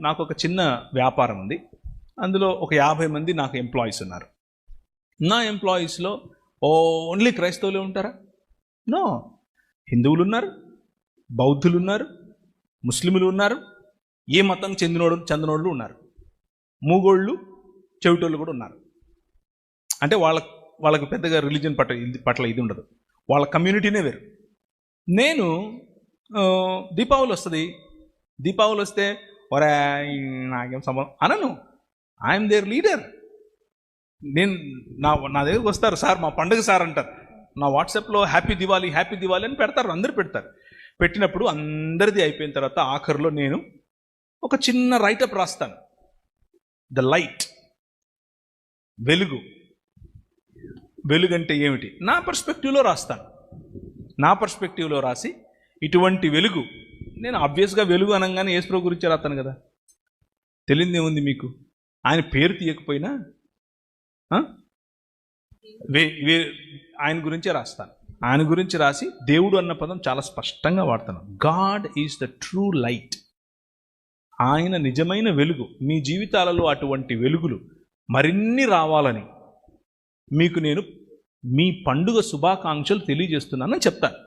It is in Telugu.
నాకు ఒక చిన్న వ్యాపారం ఉంది. అందులో ఒక 50 మంది నాకు ఎంప్లాయీస్ ఉన్నారు. నా ఎంప్లాయీస్లో ఓన్లీ క్రైస్తవులే ఉంటారా? నో, హిందువులు ఉన్నారు, బౌద్ధులు ఉన్నారు, ముస్లింలు ఉన్నారు, ఏ మతం చెందినోళ్ళు ఉన్నారు, మూగోళ్ళు, చెవిటోళ్ళు కూడా ఉన్నారు. అంటే వాళ్ళకి పెద్దగా రిలీజన్ పట్ల ఇది ఉండదు, వాళ్ళ కమ్యూనిటీనే వేరు. నేను దీపావళి వస్తే ఒరే నాకేం సంబంధం అనను. I'm their leader. నేను నా దగ్గరకు వస్తారు, సార్ మా పండుగ సార్ అంటారు. నా వాట్సాప్లో హ్యాపీ దివాళీ అని పెడతారు, అందరూ పెడతారు. పెట్టినప్పుడు అందరిది అయిపోయిన తర్వాత ఆఖరిలో నేను ఒక చిన్న రైటప్ రాస్తాను. ద లైట్, వెలుగు అంటే ఏమిటి నా పర్స్పెక్టివ్లో రాస్తాను. నా పర్స్పెక్టివ్లో రాసి ఇటువంటి వెలుగు, నేను ఆబ్వియస్గా వెలుగు అనగానే యేసుప్రభు గురించి రాస్తాను కదా, తెలియదేముంది మీకు? ఆయన పేరు తీయకపోయినా ఆయన గురించే రాస్తాను. ఆయన గురించి రాసి దేవుడు అన్న పదం చాలా స్పష్టంగా వాడతాను. God is the true light. ఆయన నిజమైన వెలుగు. మీ జీవితాలలో అటువంటి వెలుగులు మరిన్ని రావాలని మీకు నేను మీ పండుగ శుభాకాంక్షలు తెలియజేస్తున్నానని చెప్తాను.